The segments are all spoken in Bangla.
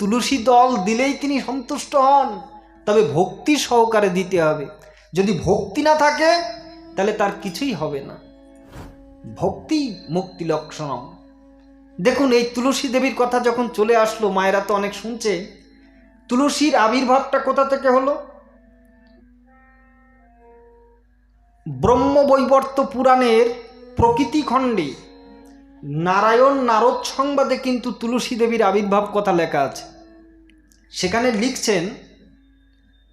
তুলসী দল দিলেই তিনি সন্তুষ্ট হন, তবে ভক্তি সহকারে দিতে হবে। যদি ভক্তি না থাকে তাহলে তার কিছুই হবে না। ভক্তি মুক্তি লক্ষণম। দেখুন, এই তুলসী দেবীর কথা যখন চলে আসলো, মায়েরা তো অনেক শুনছে, তুলসীর আবির্ভাবটা কোথা থেকে হলো? ব্রহ্মবৈবর্ত পুরাণের প্রকৃতি খণ্ডে নারায়ণ নারদ সংবাদে কিন্তু তুলসী দেবীর আবির্ভাব কথা লেখা আছে। সেখানে লিখছেন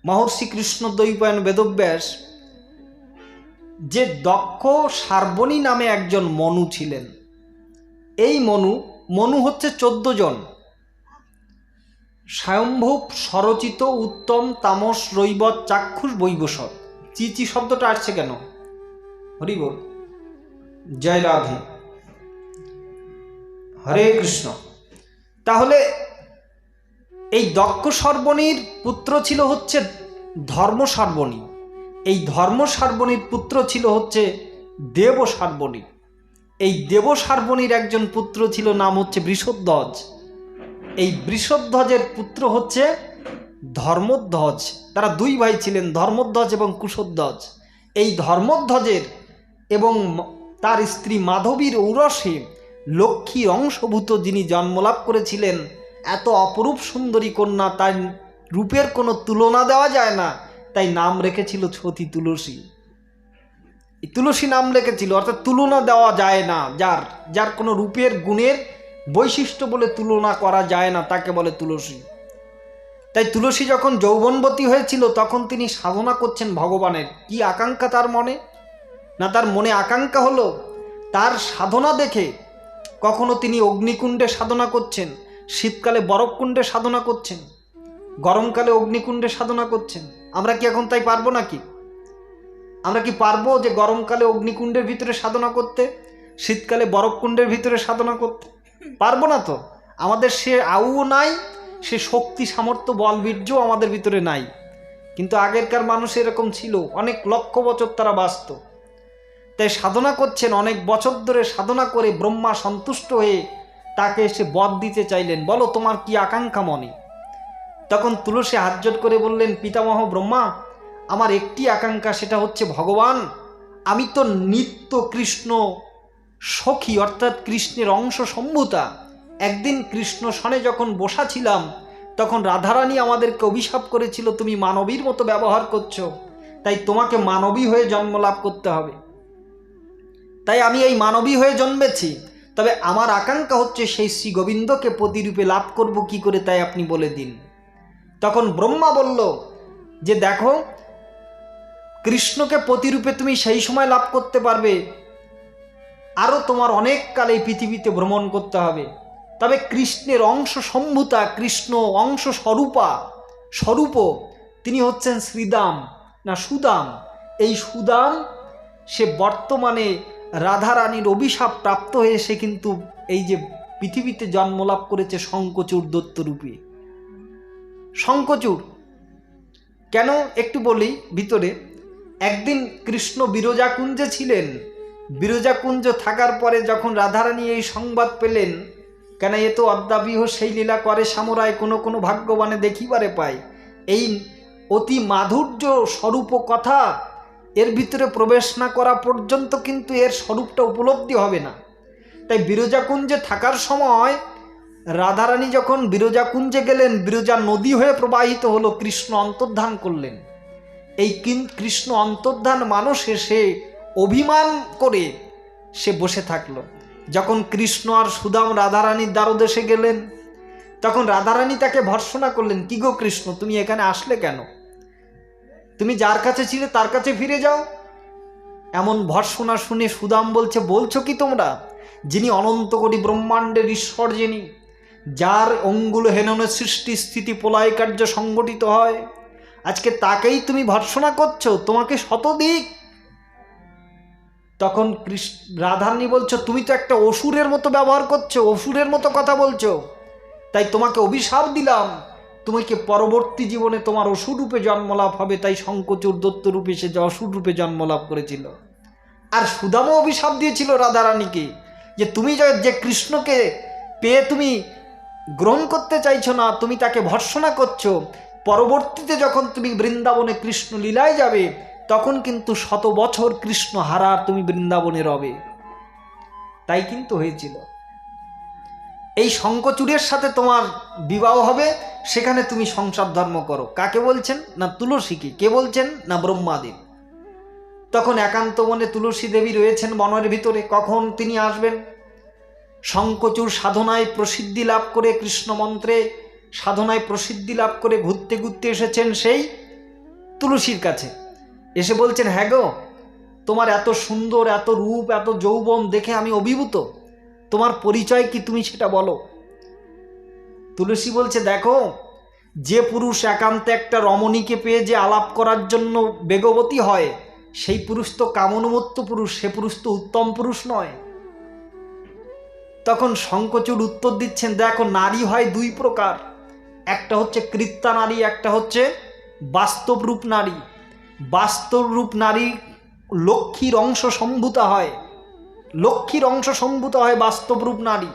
মহর্ষি কৃষ্ণদ্বৈপায়ন বেদব্যাস যে দক্ষ সার্বণী নামে একজন মনু ছিলেন। এই মনু হচ্ছে 14 জন। স্বয়ম্ভূপ স্বরচিত উত্তম তামস রৈবত চাক্ষুষ বৈবসৎ। চিচি শব্দটা আসছে কেন? হরি বল, জয় রাধে, হরে কৃষ্ণ। তাহলে এই দক্ষ সর্বণীর পুত্র ছিল হচ্ছে ধর্ম সার্বণী। এই ধর্ম সার্বণীর পুত্র ছিল হচ্ছে দেব সার্বণী। এই দেব সার্বণীর একজন পুত্র ছিল, নাম হচ্ছে বৃষধ্বজ। এই বৃষধ্বজের পুত্র হচ্ছে ধর্মধ্বজ। তারা 2 ভাই ছিলেন, ধর্মধ্বজ এবং কুশধ্বজ। এই ধর্মধ্বজের এবং তার স্ত্রী মাধবীর ঔরসে লক্ষ্মীর অংশভূত যিনি জন্মলাভ করেছিলেন, এত অপরূপ সুন্দরী কন্যা, তার রূপের কোনো তুলনা দেওয়া যায় না, তাই নাম রেখেছিল সতী তুলসী। এই তুলসী নাম রেখেছিল, অর্থাৎ তুলনা দেওয়া যায় না, যার কোনো রূপের গুণের বৈশিষ্ট্য বলে তুলনা করা যায় না, তাকে বলে তুলসী। তাই তুলসী যখন যৌবনবতী হয়েছিল তখন তিনি সাধনা করছেন ভগবানের। কি আকাঙ্ক্ষা তার মনে? না, তার মনে আকাঙ্ক্ষা হলো তার সাধনা দেখে, কখনো তিনি অগ্নিকুণ্ডে সাধনা করছেন, শীতকালে বরফকুণ্ডে সাধনা করছেন, গরমকালে অগ্নিকুণ্ডে সাধনা করছেন। আমরা কি এখন তাই পারবো নাকি? আমরা কি পারবো যে গরমকালে অগ্নিকুণ্ডের ভিতরে সাধনা করতে, শীতকালে বরফকুণ্ডের ভিতরে সাধনা করতে? পারবো না তো। আমাদের সে আউও নাই, সে শক্তি সামর্থ্য বল বীর্য আমাদের ভিতরে নাই। কিন্তু আগেরকার মানুষ এরকম ছিল, অনেক লক্ষ বছর তারা বাঁচত। তাই সাধনা করছেন, অনেক বছর ধরে সাধনা করে ব্রহ্মা সন্তুষ্ট হয়ে তাকে এসে বর দিতে চাইলেন, বলো তোমার কি আকাঙ্ক্ষা মনে? তখন তুলসী হাতজোড় করে বললেন, পিতামহ ব্রহ্মা, আমার একটি আকাঙ্ক্ষা, সেটা হচ্ছে ভগবান, আমি তো নিত্য কৃষ্ণ সখী, অর্থাৎ কৃষ্ণের অংশ সম্ভূতা। একদিন কৃষ্ণ সনে যখন বসা ছিলাম তখন রাধারানী আমাদেরকে অভিশাপ করেছিল, তুমি মানবীর মতো ব্যবহার করছো, তাই তোমাকে মানবী হয়ে জন্ম লাভ করতে হবে। তাই আমি এই মানবী হয়ে জন্মেছি, তবে আমার আকাঙ্ক্ষা হচ্ছে সেই শ্রী গোবিন্দকে প্রতিরূপে লাভ করব কি করে, তাই আপনি বলে দিন। তখন ব্রহ্মা বলল যে দেখো, কৃষ্ণকে প্রতিরূপে তুমি সেই সময় লাভ করতে পারবে, আরও তোমার অনেক কাল এই পৃথিবীতে ভ্রমণ করতে হবে। তবে কৃষ্ণের অংশ সম্ভূতা, কৃষ্ণ অংশ স্বরূপ তিনি হচ্ছেন শ্রীদাম না সুদাম। এই সুদাম সে বর্তমানে রাধারানীর অভিশাপ প্রাপ্ত হয়ে সে কিন্তু এই যে পৃথিবীতে জন্মলাভ করেছে শঙ্খচূড় দত্তরূপে। শঙ্খচূড় কেন একটু বলি ভিতরে। একদিন কৃষ্ণ বিরজাকুঞ্জে ছিলেন। বিরজাকুঞ্জ থাকার পরে যখন রাধারানী এই সংবাদ পেলেন, কেন এ তো অদ্যাবিহ সেই লীলা করে সামরায়, কোনো কোনো ভাগ্যবানে দেখিবারে পায়। এই অতি মাধুর্য স্বরূপ কথা এর ভিতরে প্রবেশ না করা পর্যন্ত কিন্তু এর স্বরূপটা উপলব্ধি হবে না। তাই বিরজাকুঞ্জে থাকার সময় রাধারানী যখন বিরজাকুঞ্জে গেলেন, বিরজা নদী হয়ে প্রবাহিত হলো, কৃষ্ণ অন্তর্ধান করলেন। এই কৃষ্ণ অন্তর্ধান মানসে সে অভিমান করে সে বসে থাকলো। যখন কৃষ্ণ আর সুদাম রাধারানীর দ্বারদেশে গেলেন, তখন রাধারানী তাকে ভর্ৎসনা করলেন, কি গো কৃষ্ণ, তুমি এখানে আসলে কেন? তুমি যার কাছে ছিলে তার কাছে ফিরে যাও। এমন ভর্ৎসনা শুনে সুদাম বলছো কি তোমরা, যিনি অনন্ত কোটি ব্রহ্মাণ্ডের ঈশ্বর, যিনি যার অঙ্গুল হেননে সৃষ্টি স্থিতি প্রলয় কার্য সংগঠিত হয়, আজকে তাকেই তুমি ভর্ৎসনা করছো, তোমাকে শতদিক। তখন রাধারানী বলছো, তুমি তো একটা অসুরের মতো ব্যবহার করছো, অসুরের মতো কথা বলছো, তাই তোমাকে অভিশাপ দিলাম, তোমাকে পরবর্তী জীবনে তোমার অসুর রূপে জন্মলাভ হবে। তাই শঙ্খচূড় দত্ত রূপে সে অসুর রূপে জন্মলাভ করেছিল। আর সুদামও অভিশাপ দিয়েছিল রাধারানীকে যে তুমি যে কৃষ্ণকে পেয়ে তুমি গ্রহণ করতে চাইছো না, তুমি তাকে ভর্ৎসনা করছো। পরবর্তীতে যখন তুমি বৃন্দাবনে কৃষ্ণ লীলায় যাবে, তখন কিন্তু 100 বছর কৃষ্ণ হারা তুমি বৃন্দাবনে রবে। তাই কিন্তু হয়েছিল। এই শঙ্খচূড়ের সাথে তোমার বিবাহ হবে, সেখানে তুমি সংসার ধর্ম করো। কাকে বলছেন? না তুলসীকে। কে বলছেন? না ব্রহ্মাদেব। তখন একান্ত মনে তুলসী দেবী রয়েছেন বনের ভিতরে। কখন তিনি আসবেন? শঙ্খচূড় সাধনায় প্রসিদ্ধি লাভ করে, কৃষ্ণ মন্ত্রে সাধনায় প্রসিদ্ধি লাভ করে ঘুরতে ঘুরতে এসেছেন সেই তুলসীর কাছে। এসে বলছেন, হ্যাঁ গো, তোমার এত সুন্দর, এত রূপ, এত যৌবন দেখে আমি অভিভূত। তোমার পরিচয় কি, তুমি সেটা বলো। তুলসী বলছে, দেখো, যে পুরুষ একান্তে একটা রমণীকে পেয়ে যে আলাপ করার জন্য বেগবতী হয়, সেই পুরুষ তো কামনুমত্ত পুরুষ, সে পুরুষ তো উত্তম পুরুষ নয়। তখন শঙ্খচূড় উত্তর দিচ্ছেন, দেখো, নারী হয় 2 প্রকার। একটা হচ্ছে কৃত্যা নারী, একটা হচ্ছে বাস্তব রূপ নারী। বাস্তব রূপ নারী লক্ষ্মীর অংশ সম্ভূতা হয়, লক্ষ্মীর অংশ সম্ভূত হয় বাস্তব রূপ নারী।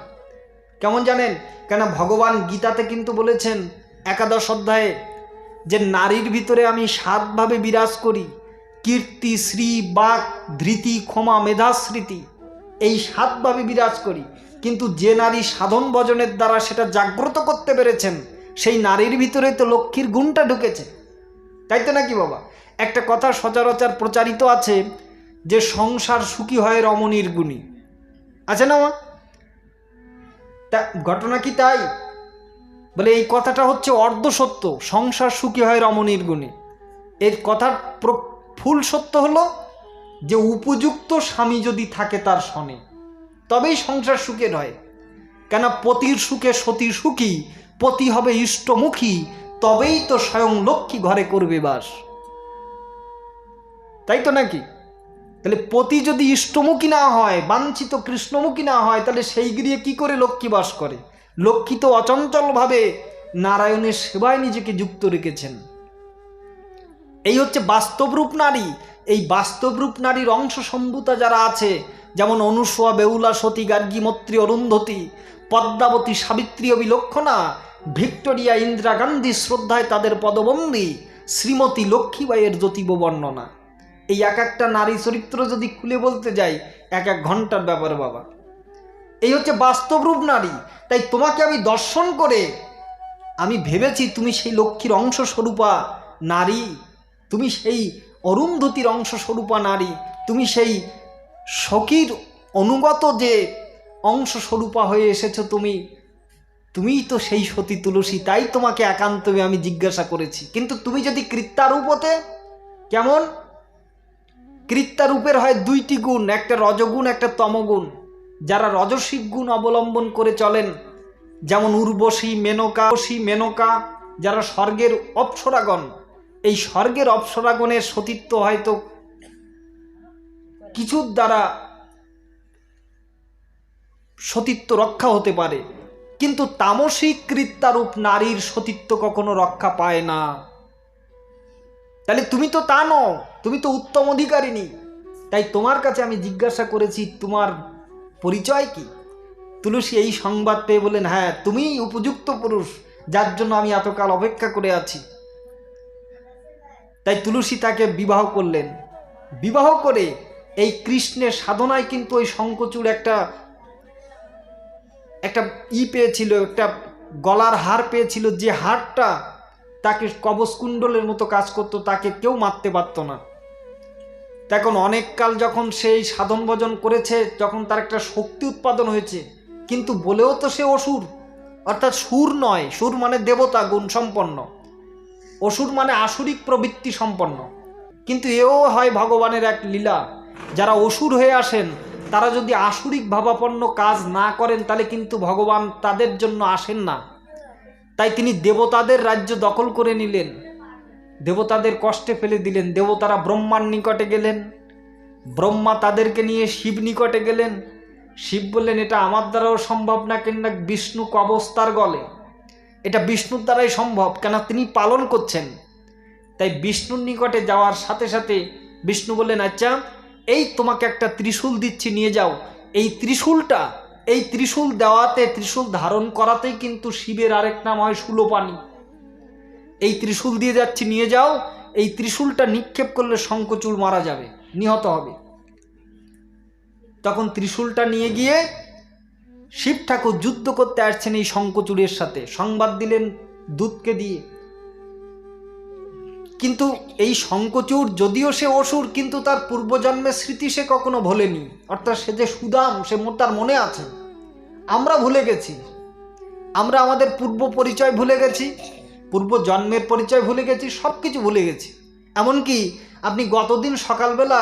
কেমন জানেন? কেন ভগবান গীতাতে কিন্তু বলেছেন 11 অধ্যায়ে যে নারীর ভিতরে আমি 7 ভাবে বিরাজ করি, কীর্তি, শ্রী, বাক, ধৃতি, ক্ষমা, মেধাস্মৃতি, এই 7 ভাবে বিরাজ করি। কিন্তু যে নারী সাধন ভজনের দ্বারা সেটা জাগ্রত করতে পেরেছেন, সেই নারীর ভিতরে তো লক্ষ্মীর গুণটা ঢুকেছে। তাই তো নাকি বাবা? একটা কথা সচরাচর প্রচারিত আছে যে সংসার সুখী হয় রমণীর গুণী। আছে না মা? তা ঘটনা কি তাই? বলে এই কথাটা হচ্ছে অর্ধ সত্য। সংসার সুখী হয় রমণীর গুণে। এর কথার ফুল সত্য হলো যে উপযুক্ত স্বামী যদি থাকে তার সনে, তবেই সংসার সুখের হয়। কেন পতির সুখে সতী সুখী, পতি হবে ইষ্টমুখী, তবেই তো স্বয়ং লক্ষ্মী ঘরে করবে বাস। তাই তো নাকি? তাহলে পতি যদি ইষ্টমুখী না হয়, বাঞ্ছিত কৃষ্ণমুখী না হয়, তাহলে সেই গৃহে কি করে লক্ষ্মী বাস করে? লক্ষ্মী তো অচঞ্চলভাবে নারায়ণের সেবায় নিজেকে যুক্ত রেখেছেন। এই হচ্ছে বাস্তবরূপ নারী। এই বাস্তবরূপ নারীর অংশ সম্ভূতা যারা আছে, যেমন অনুসূয়া, বেহুলা, সতী, গার্গী, মৈত্রী, অরুন্ধতী, পদ্মাবতী, সাবিত্রী, অবিলক্ষণা, ভিক্টোরিয়া, ইন্দিরা গান্ধী, শ্রদ্ধায় তাদের পদবন্দী, শ্রীমতী লক্ষ্মীবাইয়ের জ্যোতিব বর্ণনা। এই এক একটা নারী চরিত্র যদি খুলে বলতে যাই, 1 ঘন্টার ব্যাপার বাবা। এই হচ্ছে বাস্তবরূপ নারী। তাই তোমাকে আমি দর্শন করে আমি ভেবেছি তুমি সেই লক্ষ্মীর অংশ স্বরূপা নারী, তুমি সেই অরুন্ধতির অংশ স্বরূপা নারী, তুমি সেই সখীর অনুগত যে অংশ স্বরূপা হয়ে এসেছো, তুমিই তো সেই সতী তুলসী। তাই তোমাকে একান্তভাবে আমি জিজ্ঞাসা করেছি। কিন্তু তুমি যদি কৃত্যারূপ হতে, কেমন? কৃত্যারূপের হয় 2টি গুণ, একটা রজগুণ, একটা তমগুণ। যারা রজসিক গুণ অবলম্বন করে চলেন, যেমন উর্বশী, মেনকা, যারা স্বর্গের অপ্সরাগণ, এই স্বর্গের অপ্সরাগণের সতীত্ব হয়তো কিছুর দ্বারা সতীত্ব রক্ষা হতে পারে, কিন্তু তামসিক কৃত্যারূপ নারীর সতীত্ব কখনো রক্ষা পায় না। তাহলে তুমি তো তা নও, তুমি তো উত্তম অধিকারিণী। তাই তোমার কাছে আমি জিজ্ঞাসা করেছি তোমার পরিচয় কি। তুলসী এই সংবাদ পেয়ে বলেন, হ্যাঁ, তুমিই উপযুক্ত পুরুষ, যার জন্য আমি এতকাল অপেক্ষা করে আছি। তাই তুলসী তাকে বিবাহ করলেন। বিবাহ করে এই কৃষ্ণের সাধনায় কিন্তু ওই শঙ্খচূড় একটা পেয়েছিল, একটা গলার হার পেয়েছিল, যে হারটা তাকে কবচকুণ্ডলের মতো কাজ করতো, তাকে কেউ মারতে পারত না। তখন অনেক কাল যখন সেই সাধন ভজন করেছে, যখন তার একটা শক্তি উৎপাদন হয়েছে, কিন্তু বলেও তো সে অসুর, অর্থাৎ সুর নয়। সুর মানে দেবতা গুণ সম্পন্ন, অসুর মানে আসুরিক প্রবৃত্তি সম্পন্ন। কিন্তু এও হয় ভগবানের এক লীলা। যারা অসুর হয়ে আসেন, তারা যদি আসুরিক ভাবাপন্ন কাজ না করেন, তাহলে কিন্তু ভগবান তাদের জন্য আসেন না। তাই তিনি দেবতাদের রাজ্য দখল করে নিলেন, দেবতাদের কষ্টে ফেলে দিলেন। দেবতারা ব্রহ্মার নিকটে গেলেন, ব্রহ্মা তাদেরকে নিয়ে শিব নিকটে গেলেন। শিব বললেন, এটা আমার দ্বারাও সম্ভব না, কেননা বিষ্ণু কবস্তার গলে, এটা বিষ্ণুর দ্বারাই সম্ভব, কেন তিনি পালন করছেন। তাই বিষ্ণুর নিকটে যাওয়ার সাথে সাথে বিষ্ণু বললেন, আচ্ছা, এই তোমাকে একটা ত্রিশূল দিচ্ছি, নিয়ে যাও। এই এই ত্রিশূল দেওয়াতে, ত্রিশূল ধারণ করাতেই কিন্তু শিবের আরেক নাম হয় শূলপাণি। এই ত্রিশূল দিয়ে যাচ্ছি, নিয়ে যাও, এই ত্রিশূলটা নিক্ষেপ করলে শঙ্খচূড় মারা যাবে, নিহত হবে। তখন ত্রিশূলটা নিয়ে গিয়ে শিব ঠাকুর যুদ্ধ করতে আসছেন এই শঙ্খচূড়ের সাথে, সংবাদ দিলেন দূতকে দিয়ে। কিন্তু এই শঙ্খচূড় যদিও সে অসুর, কিন্তু তার পূর্বজন্মের স্মৃতি সে কখনো ভোলেনি। অর্থাৎ সে যে সুদাম, সে তার মনে আছে। আমরা ভুলে গেছি, আমরা আমাদের পূর্ব পরিচয় ভুলে গেছি, পূর্ব জন্মের পরিচয় ভুলে গেছি, সব কিছু ভুলে গেছি। এমনকি আপনি গতদিন সকালবেলা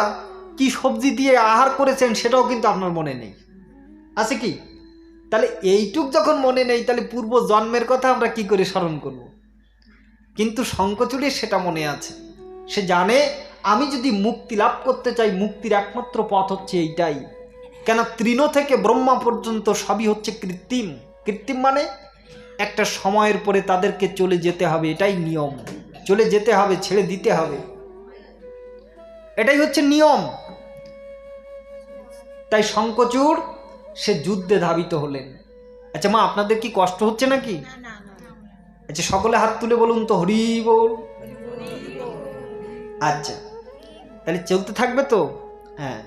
কি সবজি দিয়ে আহার করেছেন সেটাও কিন্তু আপনার মনে নেই, আছে কি? তাহলে এইটুক যখন মনে নেই, তাহলে পূর্ব জন্মের কথা আমরা কি করে স্মরণ করব? কিন্তু শঙ্খচূড়ের সেটা মনে আছে। সে জানে আমি যদি মুক্তি লাভ করতে চাই, মুক্তির একমাত্র পথ হচ্ছে এইটাই। কেন তৃণ থেকে ব্রহ্মা পর্যন্ত সবই হচ্ছে কৃত্রিম। কৃত্রিম মানে একটা সময়ের পরে তাদেরকে চলে যেতে হবে, এটাই নিয়ম। চলে যেতে হবে, ছেড়ে দিতে হবে, এটাই হচ্ছে নিয়ম। তাই শঙ্খচূড় সে যুদ্ধে ধাবিত হলেন। আচ্ছা মা, আপনাদের কি কষ্ট হচ্ছে নাকি? আচ্ছা সকলে হাত তুলে বলুন তো, হরি বল। আচ্ছা তাহলে চলতে থাকবে তো? হ্যাঁ।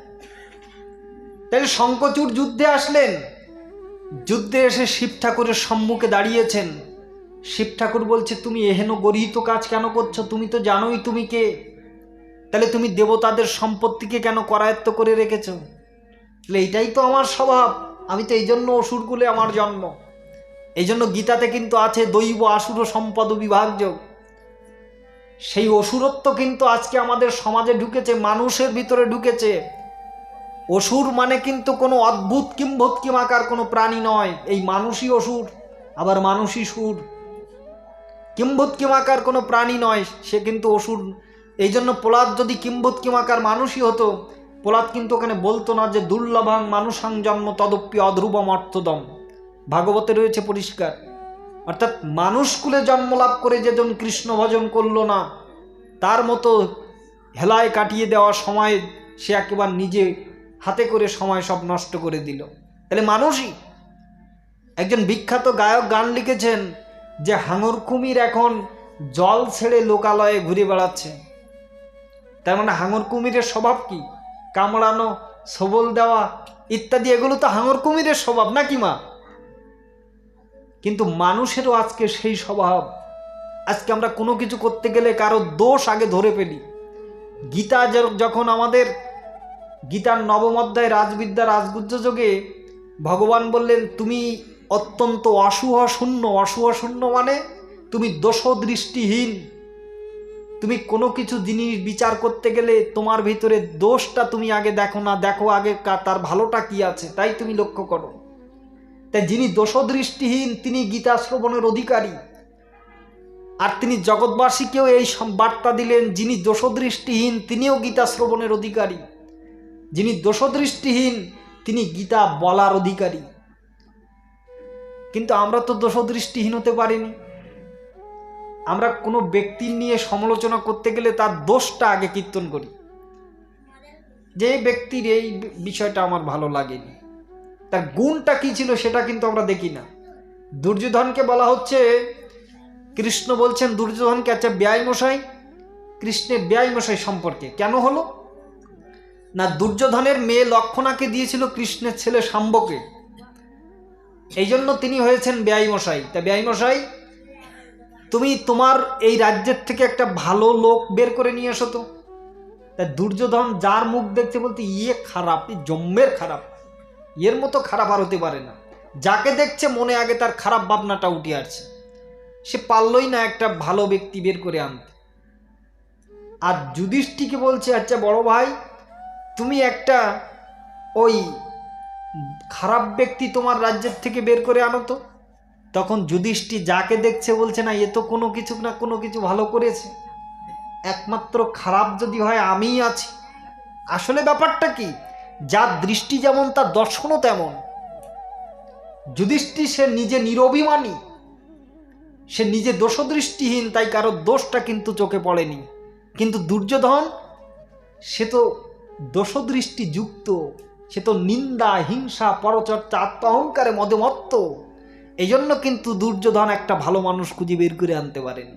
তাহলে শঙ্খচূড় যুদ্ধে আসলেন, যুদ্ধে এসে শিব ঠাকুরের সম্মুখে দাঁড়িয়েছেন। শিব ঠাকুর বলছে, তুমি এহেন গর্হিত কাজ কেন করছো? তুমি তো জানোই তুমি কে। তাহলে তুমি দেবতাদের সম্পত্তিকে কেন করায়ত্ত করে রেখেছো? তাহলে এইটাই তো আমার স্বভাব, আমি তো এই জন্য অসুরকুলে আমার জন্ম। এই জন্য গীতাতে কিন্তু আছে দৈব আসুর সম্পদ বিভাগযোগ। সেই অসুরত্ব কিন্তু আজকে আমাদের সমাজে ঢুকেছে, মানুষের ভিতরে ঢুকেছে। অসুর মানে কিন্তু কোনো অদ্ভুত কিম্ভূতকিমাকার কোনো প্রাণী নয়। এই মানুষই অসুর, আবার মানুষই সুর। কিম্ভূতকিমাকার কোনো প্রাণী নয়, সে কিন্তু অসুর। এই জন্য প্রহ্লাদ যদি কিম্ভূতকিমাকার মানুষই হতো, প্রহ্লাদ কিন্তু ওখানে বলতো না যে দুর্লভাং মানুষাং জন্ম তদপ্যি অধ্রুবম অর্থদম। ভাগবতে রয়েছে পরিষ্কার। অর্থাৎ মানুষকুলে জন্মলাভ করে যেজন কৃষ্ণ ভজন করলো না, তার মতো হেলায় কাটিয়ে দেওয়া সময় সে একেবারে নিজে হাতে করে সময় সব নষ্ট করে দিল। তাহলে মানুষই। একজন বিখ্যাত গায়ক গান লিখেছেন যে হাঙর কুমির এখন জল ছেড়ে লোকালয়ে ঘুরে বেড়াচ্ছে। তার মানে হাঙর কুমিরের স্বভাব কি? কামড়ানো, সবল দেওয়া ইত্যাদি, এগুলো তো হাঙর কুমিরের স্বভাব নাকি মা? কিন্তু মানুষেরও আজকে সেই স্বভাব। আজকে আমরা কোনো কিছু করতে গেলে কারো দোষ আগে ধরে ফেলি। গীতা যখন আমাদের গীতার নবম অধ্যায় রাজবিদ্যা রাজগুহ্য যোগে ভগবান বললেন, তুমি অত্যন্ত অসূয়া শূন্য। অসূয়া শূন্য মানে তুমি দোষ দৃষ্টিহীন। তুমি কোনো কিছু জিনিস বিচার করতে গেলে তোমার ভিতরে দোষটা তুমি আগে দেখো না, দেখো আগে তার ভালোটা কি আছে, তাই তুমি লক্ষ্য করো। তাই যিনি দোষদৃষ্টিহীন তিনি গীতা শ্রবণের অধিকারী। আর তিনি জগৎবাসীকেও এই বার্তা দিলেন, যিনি দোষদৃষ্টিহীন তিনিও গীতা শ্রবণের অধিকারী। যিনি দোষদৃষ্টিহীন তিনি গীতা বলার অধিকারী। কিন্তু আমরা তো দোষদৃষ্টিহীন হতে পারিনি। আমরা কোনো ব্যক্তির নিয়ে সমালোচনা করতে গেলে তার দোষটা আগে কীর্তন করি, যে ব্যক্তির এই বিষয়টা আমার ভালো লাগেনি, তার গুণটা কি ছিল সেটা কিন্তু আমরা দেখি না। দুর্যোধনকে বলা হচ্ছে, কৃষ্ণ বলছেন দুর্যোধনকে, আচ্ছা ব্যয় মশাই, কৃষ্ণের ব্যয় মশাই সম্পর্কে কেন হলো না? দুর্যোধনের মেয়ে লক্ষণাকে দিয়েছিল কৃষ্ণের ছেলে শাম্বকে, এই জন্য তিনি হয়েছেন ব্যয় মশাই। তা ব্যয় মশাই, তুমি তোমার এই রাজ্যের থেকে একটা ভালো লোক বের করে নিয়ে এসো তো। তা দুর্যোধন যার মুখ দেখতে বলতে, ইয়ে খারাপ, জম্মের খারাপ, এর মতো খারাপ আর হতে পারে না। যাকে দেখছে মনে আগে তার খারাপ ভাবনাটা উঠে আসছে, সে পারলই না একটা ভালো ব্যক্তি বের করে আনতে। আর যুধিষ্ঠিরকে বলছে, আচ্ছা বড় ভাই, তুমি একটা ওই খারাপ ব্যক্তি তোমার রাজ্যের থেকে বের করে আনো তো। তখন যুধিষ্ঠির যাকে দেখছে বলছে, না এ তো কোনো কিছু না কোনো কিছু ভালো করেছে, একমাত্র খারাপ যদি হয় আমিই আছি। আসলে ব্যাপারটা কি, যার দৃষ্টি যেমন তার দর্শনও তেমন। যুধিষ্ঠির সে নিজে নিরভিমানী, সে নিজে দোষদৃষ্টিহীন, তাই কারোর দোষটা কিন্তু চোখে পড়েনি। কিন্তু দুর্যোধন সে তো দোষদৃষ্টি যুক্ত, সে তো নিন্দা, হিংসা, পরচর্চা, আত্ম অহংকারে মদমত্ত। এই জন্য কিন্তু দুর্যোধন একটা ভালো মানুষ খুঁজে বের করে আনতে পারেন।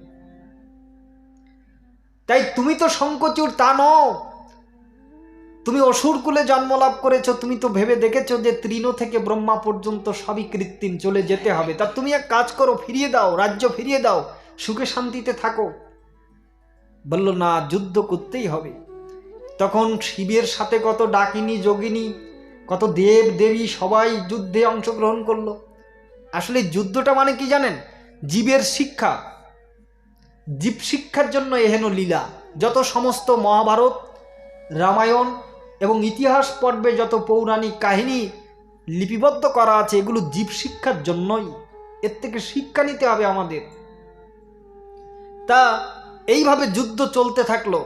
তাই তুমি তো শঙ্খচূড় তা নও, তুমি অসুর কুলে জন্ম লাভ করেছ। তুমি তো ভেবে দেখেছো যে তৃণ থেকে ব্রহ্মা পর্যন্ত সবই কৃত্রিম, চলে যেতে হবে। তা তুমি এক কাজ করো, ফিরিয়ে দাও, রাজ্য ফিরিয়ে দাও, সুখে শান্তিতে থাকো। বলল না, যুদ্ধ করতেই হবে। তখন শিবের সাথে কত ডাকিনী, যোগিনী, কত দেব দেবী সবাই যুদ্ধে অংশগ্রহণ করলো। আসলে যুদ্ধটা মানে কি জানেন? জীবের শিক্ষা, জীব শিক্ষার জন্য এহেন লীলা। যত সমস্ত মহাভারত, রামায়ণ এবং ইতিহাস পর্বে যত পৌরাণিক কাহিনী লিপিবদ্ধ করা আছে, এগুলো জীব শিক্ষার জন্যই। এর থেকে শিক্ষা নিতে হবে আমাদের। তা এইভাবে যুদ্ধ চলতে থাকলো।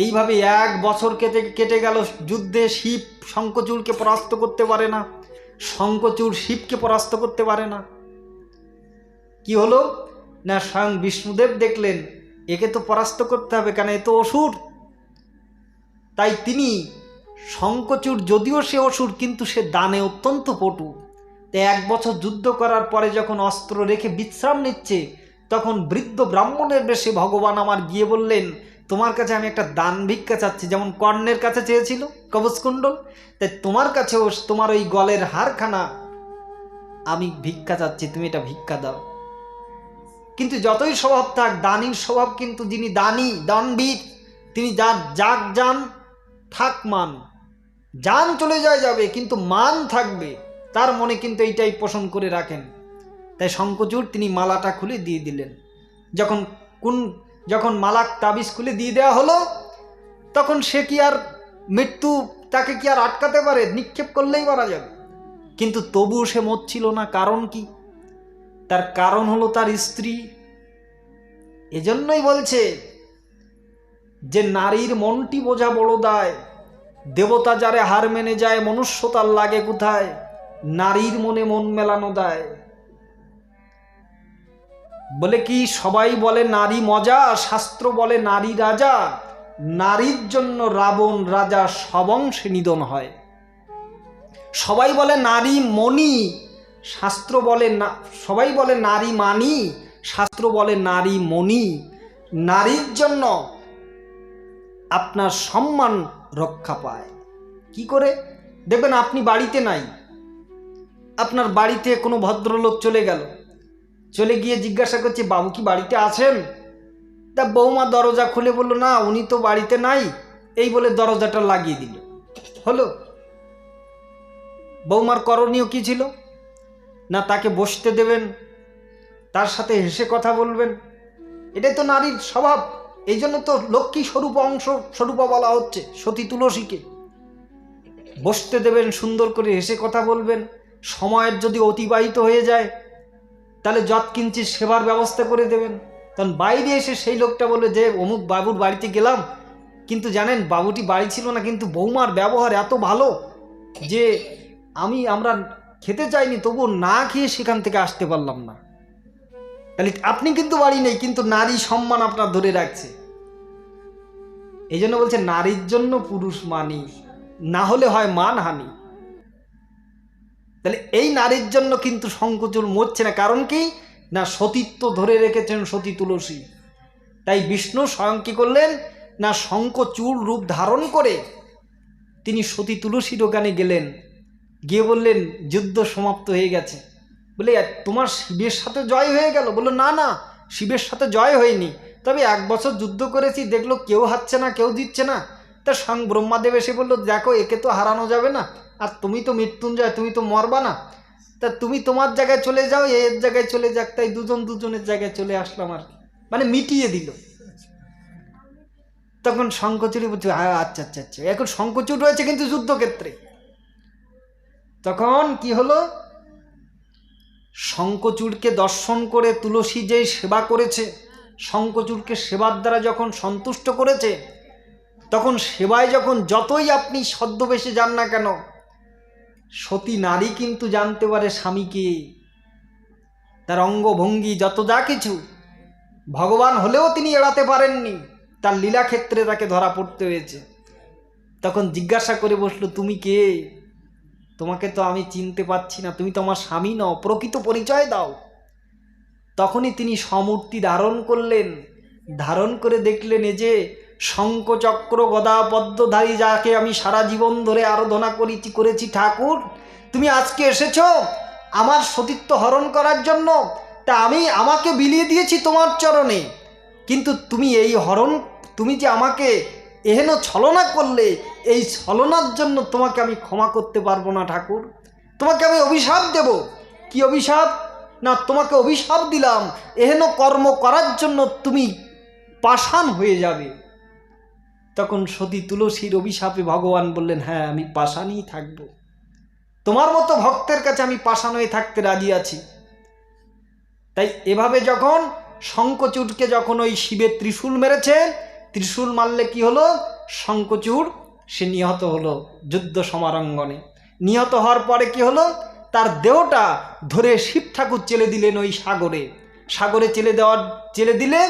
এইভাবে 1 বছর কেটে গেল যুদ্ধে। শিব শঙ্খচূড়কে পরাস্ত করতে পারে না, শঙ্খচূড় শিবকে পরাস্ত করতে পারে না। কি হলো না, স্বয়ং বিষ্ণুদেব দেখলেন একে তো পরাস্ত করতে হবে, কেন এ তো অসুর। তাই তিনি শঙ্খচূড়, যদিও সে অসুর, কিন্তু সে দানে অত্যন্ত পটু। তাই 1 বছর যুদ্ধ করার পরে যখন অস্ত্র রেখে বিশ্রাম নিচ্ছে, তখন বৃদ্ধ ব্রাহ্মণের বেশে ভগবান আমার গিয়ে বললেন, তোমার কাছে আমি একটা দান ভিক্ষা চাচ্ছি। যেমন কর্ণের কাছে চেয়েছিল কবচকুণ্ডল, তাই তোমার কাছেও তোমার ওই গলের হারখানা আমি ভিক্ষা চাচ্ছি, তুমি এটা ভিক্ষা দাও। কিন্তু যতই স্বভাব থাক, দানীর স্বভাব কিন্তু, যিনি দানী, দানবীর, তিনি যাক যান থাক মান, যান চলে যাবে কিন্তু মান থাকবে, তার মনে কিন্তু এইটাই পোষণ করে রাখেন। তাই শঙ্খচূড় তিনি মালাটা খুলে দিয়ে দিলেন। যখন মালা তাবিজ খুলে দিয়ে দেওয়া হলো, তখন সে কি আর মৃত্যু, তাকে কি আর আটকাতে পারে? নিক্ষেপ করলেই মারা যাবে। কিন্তু তবুও সে মরছিল না। কারণ কি? তার কারণ হলো তার স্ত্রী। এজন্যই বলছে যে নারীর মনটি বোঝা বড় দায়, দেবতা যারে হার মেনে যায়, মনুষ্য তার লাগে কোথায়, নারীর মনে মন মেলানো দায়। বলে কি, সবাই বলে নারী মজা, শাস্ত্র বলে নারী রাজা, নারীর জন্য রাবণ রাজা সবংশে নিধন হয়। সবাই বলে নারী মণি, শাস্ত্র বলে না, সবাই বলে নারী মানি, শাস্ত্র বলে নারী মণি। নারীর জন্য আপনার সম্মান রক্ষা পায়। কি করে? দেখবেন আপনি বাড়িতে নাই, আপনার বাড়িতে কোনো ভদ্রলোক চলে গিয়ে জিজ্ঞাসা করছে, বাবু কি বাড়িতে আছেন? তা বৌমা দরজা খুলে বলল, না উনি তো বাড়িতে নাই, এই বলে দরজাটা লাগিয়ে দিল। হলো? বৌমার করণীয় কি ছিল? না তাকে বসতে দেবেন, তার সাথে হেসে কথা বলবেন। এটাই তো নারীর স্বভাব। এই জন্য তো লক্ষ্মী স্বরূপা বলা হচ্ছে সতী তুলসীকে। বসতে দেবেন, সুন্দর করে হেসে কথা বলবেন। সময়ের যদি অতিবাহিত হয়ে যায়, তাহলে যৎকিঞ্চিৎ সেবার ব্যবস্থা করে দেবেন। তখন বাইরে এসে সেই লোকটা বলে যে অমুক বাবুর বাড়িতে গেলাম, কিন্তু জানেন বাবুটি বাড়ি ছিল না, কিন্তু বৌমার ব্যবহার এত ভালো যে আমরা খেতে চাইনি, তবুও না খেয়ে সেখান থেকে আসতে পারলাম না। তাহলে আপনি কিন্তু বাড়ি নেই, কিন্তু নারী সম্মান আপনার ধরে রাখছে। এই জন্য বলছে নারীর জন্য পুরুষ মানি, না হলে হয় মানহানি। তাহলে এই নারীর জন্য কিন্তু শঙ্খচূড় মরছে না। কারণ কি? না সতীত্ব ধরে রেখেছেন সতী তুলসী। তাই বিষ্ণু স্বয়ং কি করলেন না, শঙ্খচূড় রূপ ধারণ করে তিনি সতী তুলসীর ওখানে গেলেন, গিয়ে বললেন যুদ্ধ সমাপ্ত হয়ে গেছে। বলে তোমার শিবের সাথে জয় হয়ে গেল? বললো না না, শিবের সাথে জয় হয়নি, তবে 1 বছর যুদ্ধ করেছি, দেখলো কেউ হারছে না, কেউ দিচ্ছে না। তা স্বয়ং ব্রহ্মাদেব এসে বললো, দেখো একে তো হারানো যাবে না, আর তুমি তো মৃত্যুঞ্জয়, তুমি তো মরবা না, তা তুমি তোমার জায়গায় চলে যাও, এর জায়গায় চলে যাক। তাই দুজনের জায়গায় চলে আসলাম আর কি, মানে মিটিয়ে দিল। তখন শঙ্খচূড় বলছে, আচ্ছা আচ্ছা আচ্ছা, এখন শঙ্খচূড় রয়েছে কিন্তু যুদ্ধক্ষেত্রে। তখন কি হলো, শঙ্খচূড়কে দর্শন করে তুলসী যেই সেবা করেছে, শঙ্খচূড়কে সেবার দ্বারা যখন সন্তুষ্ট করেছে, তখন সেবায় যখন যতই আপনি ছদ্মবেশে যান না কেন, সতী নারী কিন্তু জানতে পারে স্বামীকে, তার অঙ্গভঙ্গি যত যা কিছু। ভগবান হলেও তিনি এড়াতে পারেননি, তার লীলাক্ষেত্রে তাকে ধরা পড়তে হয়েছে। তখন জিজ্ঞাসা করে বসলো, তুমি কে? তোমাকে তো আমি চিনতে পাচ্ছি না, তুমি তো আমার স্বামী নও, প্রকৃত পরিচয় দাও। তখনই তিনি সমূর্তি ধারণ করলেন, ধারণ করে দেখলেন এ যে শঙ্খচক্র গদা পদ্মধারী, যাকে আমি সারা জীবন ধরে আরাধনা করেছি ঠাকুর, তুমি আজকে এসেছো আমার সতীত্ব হরণ করার জন্য। তা আমাকে বিলিয়ে দিয়েছি তোমার চরণে, কিন্তু তুমি যে আমাকে এহেন ছলনা করলে, এই ছলনার জন্য তোমাকে আমি ক্ষমা করতে পারবো না ঠাকুর। তোমাকে আমি অভিশাপ দেব। কি অভিশাপ? না, তোমাকে অভিশাপ দিলাম, এহেন কর্ম করার জন্য তুমি পাষাণ হয়ে যাবে। তখন সতী তুলসীর অভিশাপে ভগবান বললেন, হ্যাঁ, আমি পাষাণই থাকব, তোমার মতো ভক্তের কাছে আমি পাষাণ হয়ে থাকতে রাজি আছি। তাই এভাবে যখন শঙ্খচূড়কে যখন ওই শিবের ত্রিশূল মেরেছে, ত্রিশূল মারলে কি হলো? শঙ্খচূড় সে নিহত হলো যুদ্ধ সমারঙ্গনে। নিহত হওয়ার পরে কি হলো? তার দেহটা ধরে শিব ঠাকুর চেলে দিলেন ওই সাগরে। সাগরে চেলে দিলে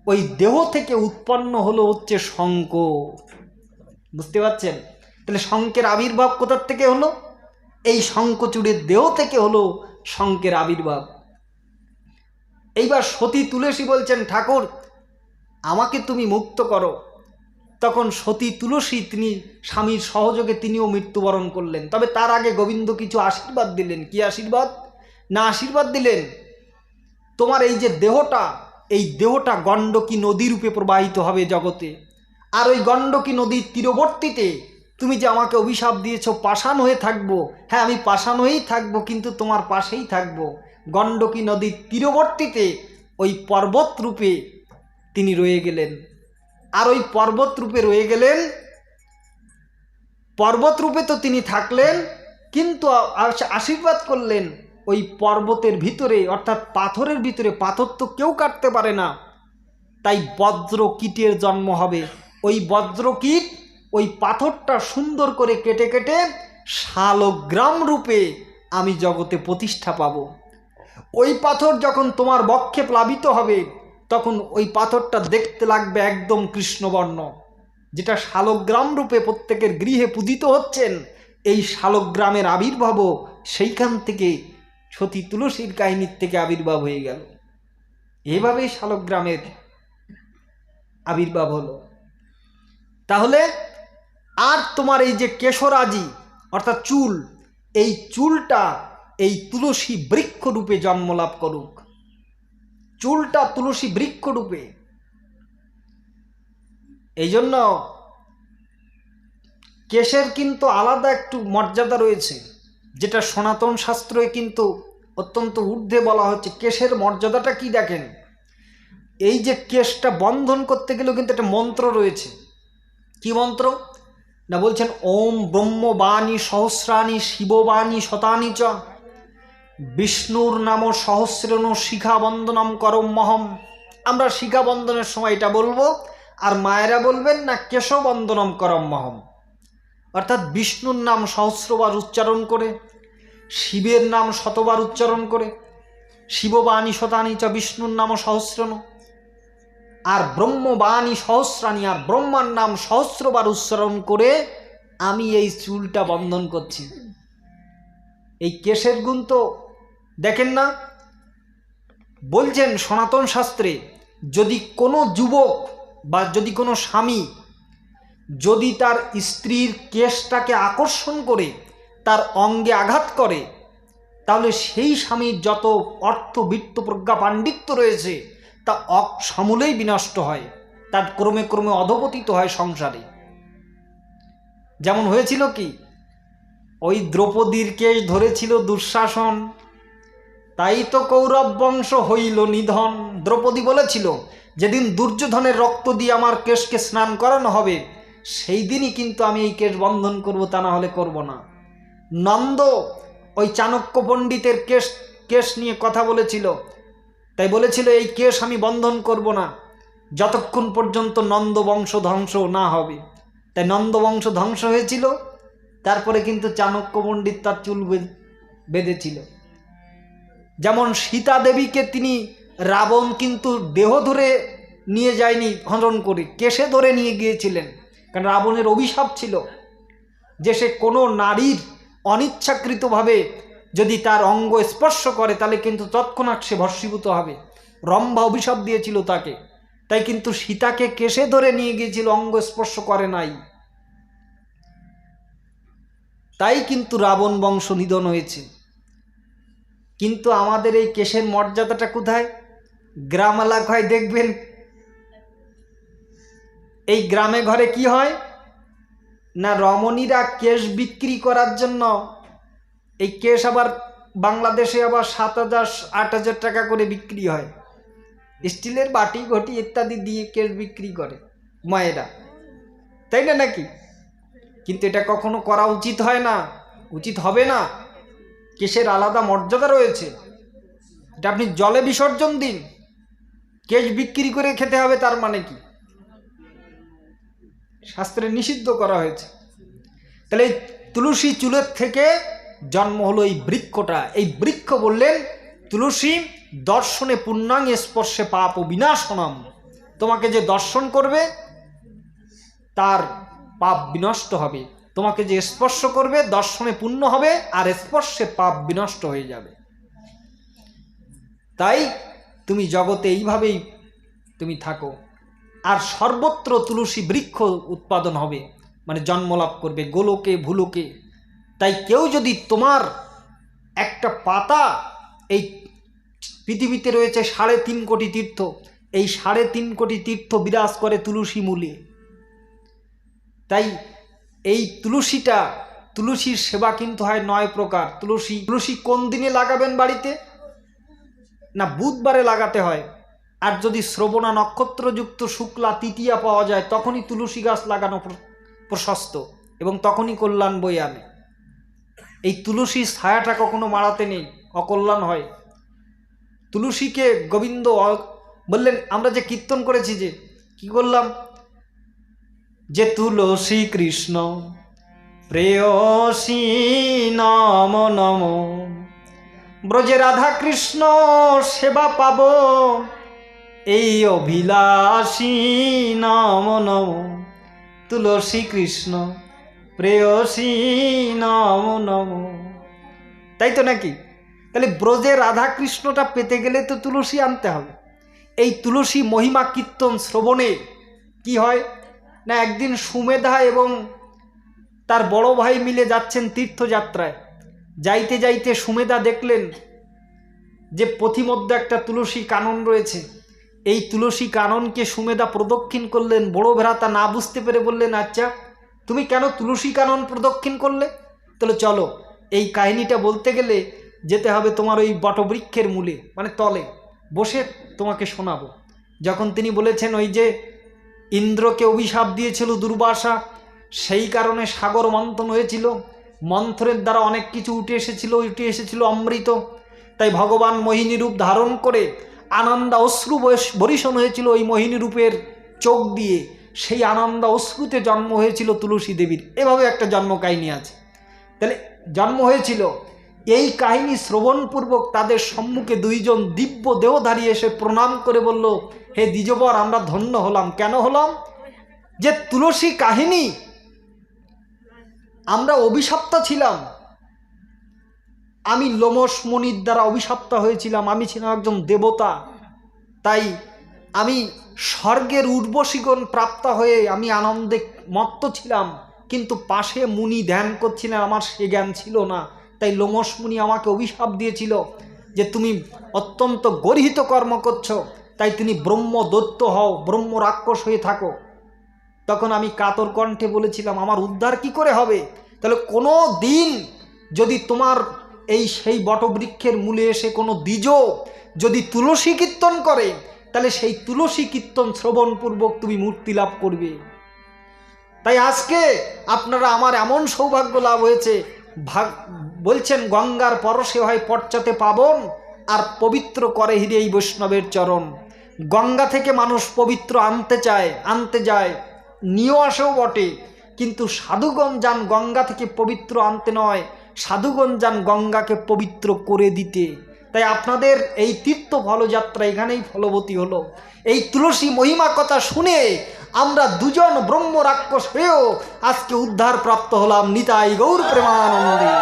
ওই দেহ থেকে উৎপন্ন হলো হচ্ছে শঙ্খ। বুঝতে পারছেন? তাহলে শঙ্খের আবির্ভাব কোথার থেকে হলো? এই শঙ্খচূড়ের দেহ থেকে হলো শঙ্খের আবির্ভাব। এইবার সতী তুলসী বলছেন, ঠাকুর আমাকে তুমি মুক্ত করো। তখন সতী তুলসী তিনি স্বামীর সহযোগে তিনিও মৃত্যুবরণ করলেন। তবে তার আগে গোবিন্দ কিছু আশীর্বাদ দিলেন। কি আশীর্বাদ? না, আশীর্বাদ দিলেন তোমার এই যে দেহটা, এই দেহটা গণ্ডকী নদী রূপে প্রবাহিত হবে জগতে। আর ওই গণ্ডকী নদীর তীরবর্তীতে তুমি যে আমাকে অভিশাপ দিয়েছ পাষাণ হয়ে থাকবো, হ্যাঁ আমি পাষাণ হয়েই থাকবো, কিন্তু তোমার পাশেই থাকবো। গণ্ডকী নদীর তীরবর্তীতে ওই পর্বত রূপে তিনি রয়ে গেলেন। আর ওই পর্বত রূপে রয়ে গেলেন, পর্বত রূপে তো তিনি থাকলেন, কিন্তু আশীর্বাদ করলেন ওই পর্বতের ভিতরে, অর্থাৎ পাথরের ভিতরে, পাথর তো কেউ কাটতে পারে না, তাই বজ্রকীটের জন্ম হবে। ওই বজ্রকীট ওই পাথরটা সুন্দর করে কেটে কেটে শালগ্রাম রূপে আমি জগতে প্রতিষ্ঠা পাব। ওই পাথর যখন তোমার বক্ষে প্লাবিত হবে, তখন ওই পাথরটা দেখতে লাগবে একদম কৃষ্ণবর্ণ, যেটা শালগ্রাম রূপে প্রত্যেকের গৃহে পূজিত হচ্ছেন। এই শালগ্রামের আবির্ভাবও সেইখান থেকে সতী তুলসীর কাহিনীর থেকে আবির্ভাব হয়ে গেল। এভাবেই শালগ্রামের আবির্ভাব হলো। তাহলে আর তোমার এই যে কেশরাজি অর্থাৎ চুল, এই চুলটা এই তুলসী বৃক্ষ রূপে জন্মলাভ করুক। চুলটা তুলসী বৃক্ষ রূপে। এই জন্য কেশের কিন্তু আলাদা একটু মর্যাদা রয়েছে, যেটা সনাতন শাস্ত্রে কিন্তু অত্যন্ত ঊর্ধ্বে বলা হচ্ছে। কেশের মর্যাদাটা কি দেখেন, এই যে কেশটা বন্ধন করতে গেলেও কিন্তু একটা মন্ত্র রয়েছে। কি মন্ত্র? না বলছেন, ওম ব্রহ্মবাণী সহস্রাণী শিববাণী শতানি চ বিষ্ণুর নাম সহস্রেণ শিখা বন্দনম করম মহম। আমরা শিখা বন্দনের সময় এটা বলবো, আর মায়েরা বলবেন না কেশবন্দনম করম মহম, অর্থাৎ বিষ্ণুর নাম সহস্রবার উচ্চারণ করে, শিবের নাম শতবার উচ্চারণ করে, শিববাণী শতানি চ বিষ্ণুর নাম সহস্রেণ, আর ব্রহ্মবাণী সহস্রাণী, আর ব্রহ্মার নাম সহস্রবার উচ্চারণ করে আমি এই চুলটা বন্ধন করছি। এই কেশের গুণ তো দেখেন না? বলছেন সনাতন শাস্ত্রে, যদি কোনো যুবক বা যদি কোনো স্বামী যদি তার স্ত্রীর কেশটাকে আকর্ষণ করে তার অঙ্গে আঘাত করে, তাহলে সেই স্বামীর যত অর্থ বিত্ত প্রজ্ঞা পাণ্ডিত্য রয়েছে তা সমূলেই বিনষ্ট হয়, তার ক্রমে ক্রমে অধপতিত হয় সংসারে। যেমন হয়েছিল কি, ওই দ্রৌপদীর কেশ ধরেছিল দুঃশাসন, তাই তো কৌরব বংশ হইল নিধন। দ্রৌপদী বলেছিল, যেদিন দুর্যোধনের রক্ত দিয়ে আমার কেশকে স্নান করানো হবে সেই দিনই কিন্তু আমি এই কেশ বন্ধন করব, তা না হলে করব না। নন্দ ওই চাণক্য পণ্ডিতের কেশ নিয়ে কথা বলেছিল, তাই বলেছিল এই কেশ আমি বন্ধন করব না যতক্ষণ পর্যন্ত নন্দ বংশ ধ্বংস না হবে। তাই নন্দ বংশ ধ্বংস হয়েছিল, তারপরে কিন্তু চাণক্য পণ্ডিত তার চুল বেঁধেছিল। যেমন সীতা দেবীকে তিনি রাবণ কিন্তু দেহ ধরে নিয়ে যায়নি হরণ করে, কেশে ধরে নিয়ে গিয়েছিলেন, কারণ রাবণের অভিশাপ ছিল যে সে কোনো নারীর অনিচ্ছাকৃতভাবে যদি তার অঙ্গ স্পর্শ করে তাহলে কিন্তু তৎক্ষণাৎ সে ভস্মীভূত হবে। রম্ভা অভিশাপ দিয়েছিল তাকে, তাই কিন্তু সীতাকে কেশে ধরে নিয়ে গিয়েছিল, অঙ্গ স্পর্শ করে নাই। তাই কিন্তু রাবণ বংশ নিধন হয়েছে। কিন্তু আমাদের এই কেশের মর্যাদাটা কোথায়? গ্রাম এলাকায় দেখবেন এই গ্রামে ঘরে কি হয় না, রমণীরা কেশ বিক্রি করার জন্য, এই কেশ আবার বাংলাদেশে আবার 7,000-8,000 টাকা করে বিক্রি হয়, স্টিলের বাটি ঘটি ইত্যাদি দিয়ে কেশ বিক্রি করে মায়েরা, তাই না নাকি? কিন্তু এটা কখনো করা উচিত হয় না, উচিত হবে না। কেশের আলাদা মর্যাদা রয়েছে। এটা আপনি জলে বিসর্জন দিন, কেশ বিক্রি করে খেতে হবে তার মানে কি? শাস্ত্রে নিষিদ্ধ করা হয়েছে। তাহলে এই তুলসী চুলের থেকে জন্ম হলো এই বৃক্ষটা। এই বৃক্ষ বললেন তুলসী দর্শনে পুণ্যাং স্পর্শে পাপ বিনাশনম। তোমাকে যে দর্শন করবে তার পাপ বিনষ্ট হবে, তোমাকে যে স্পর্শ করবে দর্শনে পুণ্য হবে আর স্পর্শে পাপ বিনষ্ট হয়ে যাবে। তাই তুমি জগতে এইভাবেই তুমি থাকো, আর সর্বত্র তুলসী বৃক্ষ উৎপাদন হবে, মানে জন্মলাভ করবে গোলকে ভুলোকে। তাই কেউ যদি তোমার একটা পাতা, এই পৃথিবীতে রয়েছে 3.5 কোটি তীর্থ, এই 3.5 কোটি তীর্থ বিরাজ করে তুলসী মূলে। তাই এই তুলসীটা, তুলসীর সেবা কিন্তু হয় 9 প্রকার। তুলসী কোন দিনে লাগাবেন বাড়িতে? না বুধবারে লাগাতে হয়। আর যদি শ্রবণা নক্ষত্রযুক্ত শুক্লা তৃতীয়া পাওয়া যায় তখনই তুলসী গাছ লাগানো প্রশস্ত এবং তখনই কল্যাণ বয়ে আনে। এই তুলসীর ছায়াটা কখনো মারাতে নেই, অকল্যাণ হয়। তুলসীকে গোবিন্দ বললেন, আমরা যে কীর্তন করেছি, যে কি করলাম, যে তুলসী কৃষ্ণ প্রেয়সী নম নম, ব্রজে রাধা কৃষ্ণ সেবা পাব, এই অভিলাষী নম নম, তুলসী কৃষ্ণ প্রেয়সী নম নম। তাই তো নাকি? তাহলে ব্রজে রাধা কৃষ্ণটা পেতে গেলে তো তুলসী আনতে হবে। এই তুলসী মহিমা কীর্তন শ্রবণে কি হয় না, একদিন সুমেধা এবং তার বড় ভাই মিলে যাচ্ছেন তীর্থযাত্রায়। যাইতে যাইতে সুমেধা দেখলেন যে পথিমধ্যে একটা তুলসী কানন রয়েছে। এই তুলসী কাননকে সুমেধা প্রদক্ষিণ করলেন। বড় ভ্রাতা না বুঝতে পেরে বললেন, আচ্ছা তুমি কেন তুলসী কানন প্রদক্ষিণ করলে? তাহলে চলো, এই কাহিনীটা বলতে গেলে যেতে হবে তোমার ওই বটবৃক্ষের মূলে, মানে তলে বসে তোমাকে শোনাবো। যখন তিনি বলেছেন ওই যে ইন্দ্রকে অভিশাপ দিয়েছিল দুর্বাসা, সেই কারণে সাগর মন্থন হয়েছিল, মন্থনের দ্বারা অনেক কিছু উঠে এসেছিল অমৃত। তাই ভগবান মোহিনী রূপ ধারণ করে আনন্দা অশ্রু বরিশন হয়েছিল ওই মোহিনী রূপের চোখ দিয়ে, সেই আনন্দা অশ্রুতে জন্ম হয়েছিল তুলসী দেবীর। এভাবে একটা জন্ম কাহিনী আছে। তাহলে জন্ম হয়েছিল, এই কাহিনী শ্রবণপূর্বক তাদের সম্মুখে 2 জন দিব্য দেহধারী এসে প্রণাম করে বলল, হে দ্বিজবর, আমরা ধন্য হলাম। কেন হলাম? যে তুলসী কাহিনী, আমরা অভিশপ্ত ছিলাম। আমি লোমস মুনির দ্বারা অভিশপ্ত হয়েছিলাম, আমি ছিলাম একজন দেবতা। তাই আমি স্বর্গের উর্বশীগণ প্রাপ্ত হয়ে আমি আনন্দে মত্ত ছিলাম, কিন্তু পাশে মুনি ধ্যান করছিলেন, আমার সে জ্ঞান ছিল না। তাই লোমস মুনি আমাকে অভিশাপ দিয়েছিল যে তুমি অত্যন্ত গর্হিত কর্ম করছো, তাই তুমি ব্রহ্মদৈত্য হও, ব্রহ্ম রাক্ষস হয়ে থাকো। তখন আমি কাতর কণ্ঠে বলেছিলাম, আমার উদ্ধার কি করে হবে? তাহলে কোনো দিন যদি তোমার সেই বটবৃক্ষের মূলে এসে কোনো দ্বিজ যদি তুলসী কীর্তন করে, তাহলে সেই তুলসী কীর্তন শ্রবণপূর্বক তুমি মুক্তি লাভ করবে। তাই আজকে আপনারা, আমার এমন সৌভাগ্য লাভ হয়েছে, বলছেন গঙ্গার পরশে হয় পশ্চাতে পাবন, আর পবিত্র করে হিরে এই বৈষ্ণবের চরণ। গঙ্গা থেকে মানুষ পবিত্র আনতে যায়, নিয়েও আসেও বটে, কিন্তু সাধুগণ যান গঙ্গা থেকে পবিত্র আনতে নয়, সাধুগণ যান গঙ্গাকে পবিত্র করে দিতে। তাই আপনাদের এই তীর্থ ফলযাত্রা এখানেই ফলবতী হলো। এই তুলসী মহিমা কথা শুনে আমরা দুজন ব্রহ্ম রাক্ষস হয়েও আজকে উদ্ধার প্রাপ্ত হলাম। নিতাই গৌর প্রেমানন্দে।